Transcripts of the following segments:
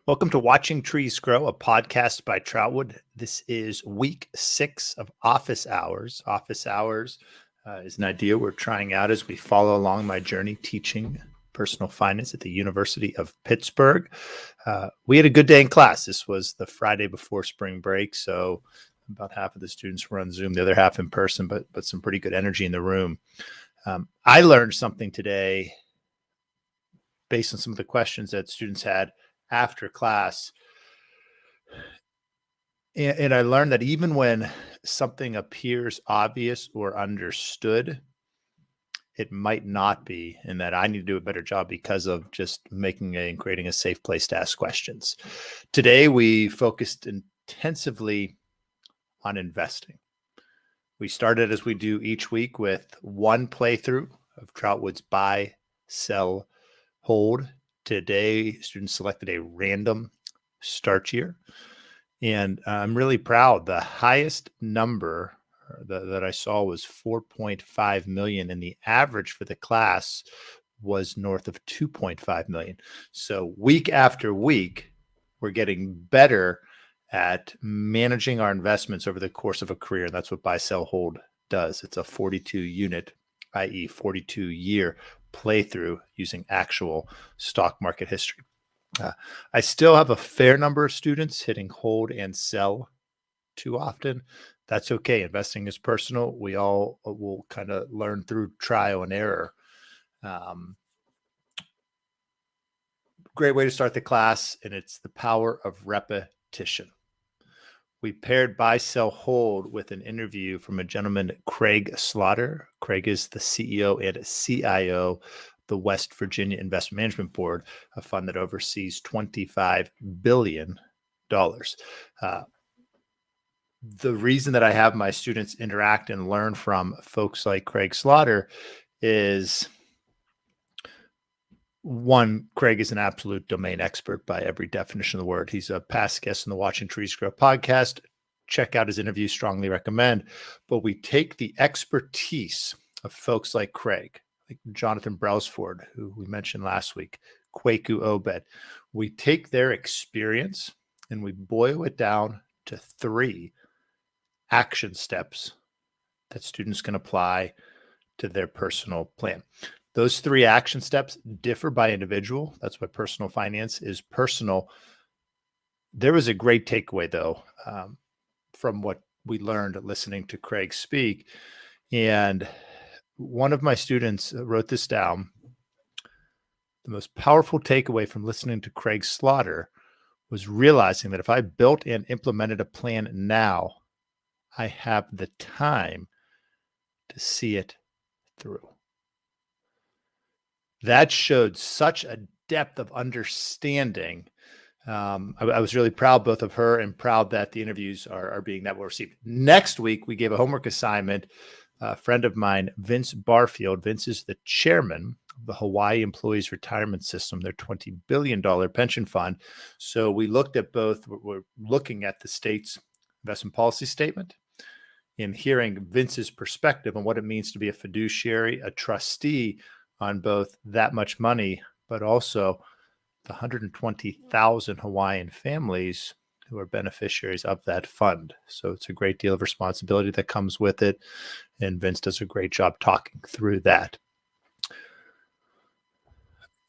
Welcome to Watching Trees Grow, a podcast by Troutwood. This is week 6 of Office Hours. Office Hours is an idea we're trying out as we follow along my journey teaching personal finance at the University of Pittsburgh. We had a good day in class. This was the Friday before spring break, so about half of the students were on Zoom, the other half in person, but some pretty good energy in the room. I learned something today based on some of the questions that students had after class. And I learned that even when something appears obvious or understood, it might not be, and that I need to do a better job because of just making and creating a safe place to ask questions. Today, we focused intensively on investing. We started, as we do each week, with one playthrough of Troutwood's buy, sell, hold. Today, students selected a random start year. And I'm really proud. The highest number that I saw was 4.5 million, and the average for the class was north of 2.5 million. So week after week, we're getting better at managing our investments over the course of a career. And that's what buy, sell, hold does. It's a 42 unit, i.e. 42 year playthrough using actual stock market history. I still have a fair number of students hitting hold and sell too often. That's okay. Investing is personal. We all will kind of learn through trial and error. Great way to start the class, and it's the power of repetition. We paired buy, sell, hold with an interview from a gentleman, Craig Slaughter. Craig is the CEO and CIO the West Virginia Investment Management Board, a fund that oversees $25 billion. The reason that I have my students interact and learn from folks like Craig Slaughter is, one, Craig is an absolute domain expert by every definition of the word. He's a past guest in the Watching Trees Grow podcast. Check out his interview, strongly recommend. But we take the expertise of folks like Craig, like Jonathan Brailsford, who we mentioned last week, Kwaku Obed. We take their experience and we boil it down to 3 action steps that students can apply to their personal plan. Those 3 action steps differ by individual. That's why personal finance is personal. There was a great takeaway, though, from what we learned listening to Craig speak. And one of my students wrote this down. The most powerful takeaway from listening to Craig Slaughter was realizing that if I built and implemented a plan now, I have the time to see it through. That showed such a depth of understanding. I was really proud both of her and proud that the interviews are being that well received. Next week, we gave a homework assignment. A friend of mine, Vince Barfield. Vince is the chairman of the Hawaii Employees Retirement System, their $20 billion pension fund. So we looked at both. We're looking at the state's investment policy statement and hearing Vince's perspective on what it means to be a fiduciary, a trustee on both that much money, but also the 120,000 Hawaiian families who are beneficiaries of that fund. So it's a great deal of responsibility that comes with it. And Vince does a great job talking through that.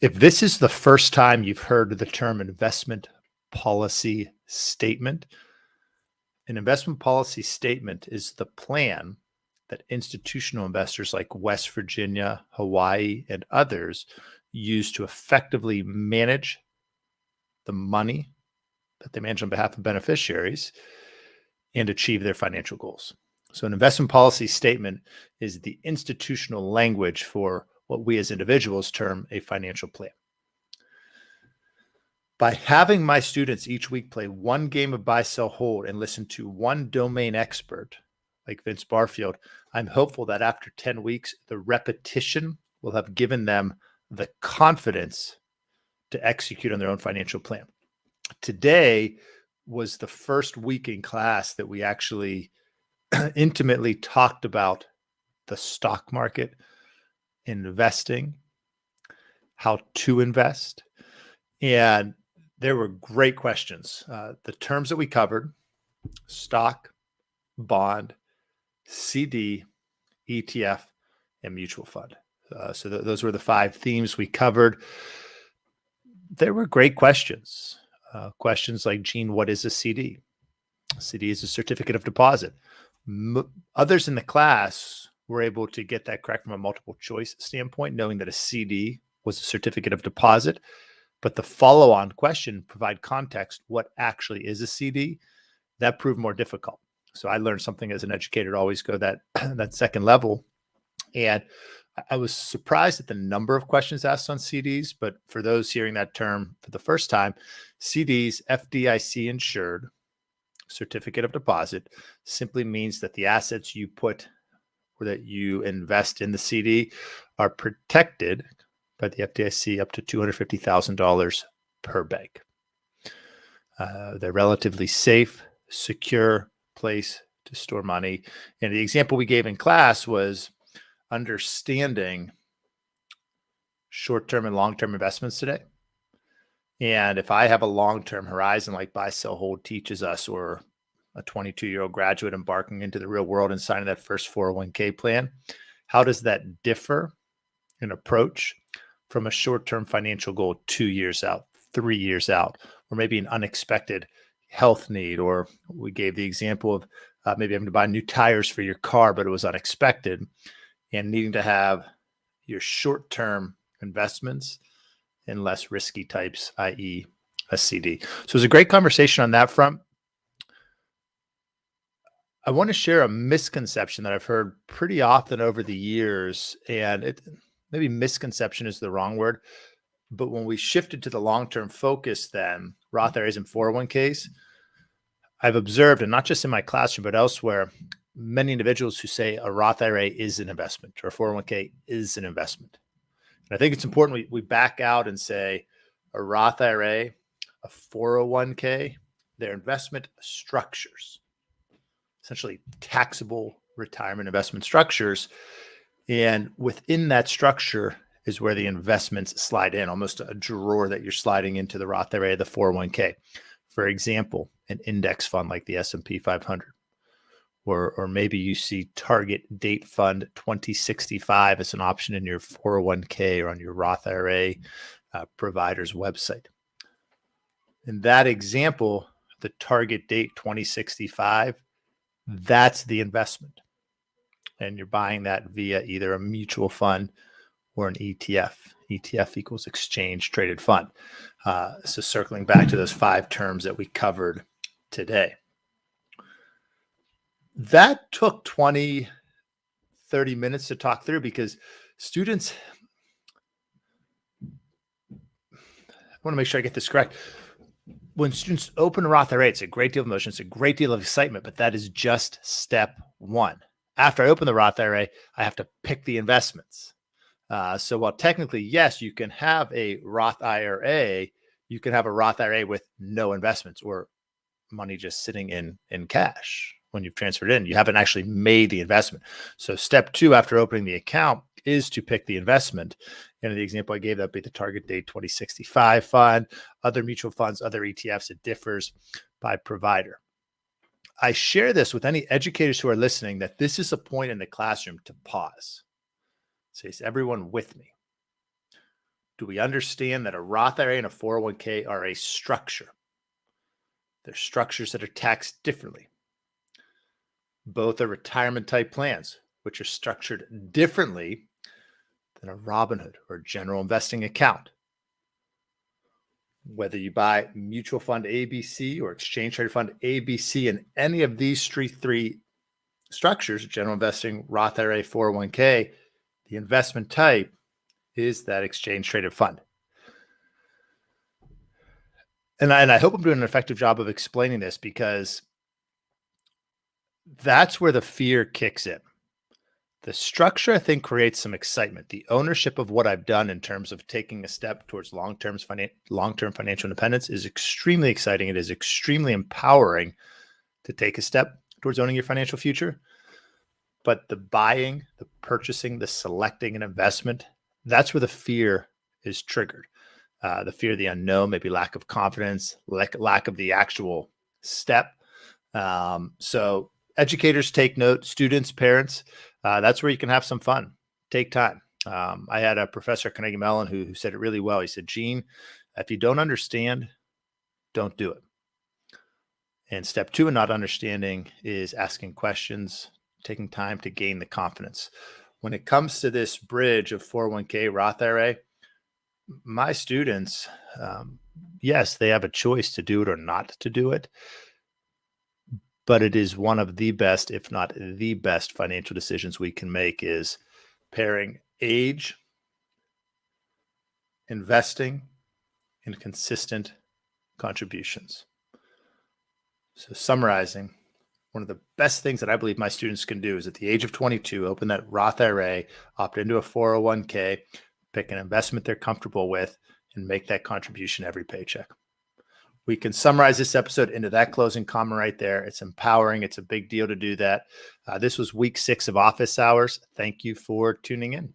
If this is the first time you've heard the term investment policy statement, an investment policy statement is the plan that institutional investors like West Virginia, Hawaii, and others use to effectively manage the money that they manage on behalf of beneficiaries and achieve their financial goals. So an investment policy statement is the institutional language for what we as individuals term a financial plan. By having my students each week play one game of buy, sell, hold and listen to one domain expert like Vince Barfield, I'm hopeful that after 10 weeks, the repetition will have given them the confidence to execute on their own financial plan. Today was the first week in class that we actually intimately talked about the stock market, investing, how to invest. And There were great questions. The terms that we covered: stock, bond, CD, ETF, and mutual fund. So those were the 5 themes we covered. There were great questions. Questions like, Gene, what is a CD? A CD is a certificate of deposit. Others in the class were able to get that correct from a multiple choice standpoint, knowing that a CD was a certificate of deposit. But the follow-on question provide context. What actually is a CD? That proved more difficult. So I learned something as an educator to always go that second level. And I was surprised at the number of questions asked on CDs. But for those hearing that term for the first time, CDs, FDIC insured certificate of deposit, simply means that the assets you put or that you invest in the CD are protected by the FDIC up to $250,000 per bank. They're relatively safe, secure place to store money. And the example we gave in class was understanding short-term and long-term investments today. And if I have a long-term horizon like buy, sell, hold teaches us, or a 22-year-old graduate embarking into the real world and signing that first 401k plan, how does that differ in approach from a short-term financial goal 2 years out, 3 years out, or maybe an unexpected health need? Or we gave the example of maybe having to buy new tires for your car, but it was unexpected, and needing to have your short-term investments in less risky types, i.e. a CD. So it was a great conversation on that front. I want to share a misconception that I've heard pretty often over the years, and maybe misconception is the wrong word, but when we shifted to the long-term focus, then Roth IRAs and 401ks, I've observed, and not just in my classroom, but elsewhere, many individuals who say a Roth IRA is an investment or a 401k is an investment. And I think it's important we back out and say a Roth IRA, a 401k, they're investment structures, essentially taxable retirement investment structures. And within that structure is where the investments slide in, almost a drawer that you're sliding into the Roth IRA, the 401k. For example, an index fund like the S&P 500, or maybe you see Target Date Fund 2065 as an option in your 401k or on your Roth IRA provider's website. In that example, the Target Date 2065, that's the investment. And you're buying that via either a mutual fund or an ETF. ETF equals exchange traded fund. So circling back to those 5 terms that we covered today. That took 20, 30 minutes to talk through because students, I want to make sure I get this correct. When students open a Roth IRA, it's a great deal of emotion, it's a great deal of excitement, but that is just step 1. After I open the Roth IRA, I have to pick the investments. So while technically, yes, you can have a Roth IRA, you can have a Roth IRA with no investments or money just sitting in cash. When you've transferred in, you haven't actually made the investment. So step 2 after opening the account is to pick the investment. And in the example I gave, that would be the Target Date 2065 fund, other mutual funds, other ETFs. It differs by provider. I share this with any educators who are listening that this is a point in the classroom to pause. So is everyone with me? Do we understand that a Roth IRA and a 401k are a structure? They're structures that are taxed differently. Both are retirement type plans, which are structured differently than a Robinhood or general investing account. Whether you buy mutual fund ABC or exchange traded fund ABC in any of these 3 structures, general investing, Roth IRA, 401k, the investment type is that exchange traded fund. And I hope I'm doing an effective job of explaining this, because that's where the fear kicks in. The structure, I think, creates some excitement. The ownership of what I've done in terms of taking a step towards long-term financial independence is extremely exciting. It is extremely empowering to take a step towards owning your financial future. But the buying, the purchasing, the selecting an investment, that's where the fear is triggered. the fear of the unknown, maybe lack of confidence, lack of the actual step. So educators take note, students, parents, that's where you can have some fun. Take time. I had a professor at Carnegie Mellon who said it really well. He said, Gene, if you don't understand, don't do it. And step 2 in not understanding is asking questions, taking time to gain the confidence. When it comes to this bridge of 401k, Roth IRA, my students, yes, they have a choice to do it or not to do it, but it is one of the best, if not the best, financial decisions we can make is pairing age, investing, and consistent contributions. So summarizing, one of the best things that I believe my students can do is at the age of 22, open that Roth IRA, opt into a 401k, pick an investment they're comfortable with, and make that contribution every paycheck. We can summarize this episode into that closing comment right there. It's empowering. It's a big deal to do that. This was week 6 of Office Hours. Thank you for tuning in.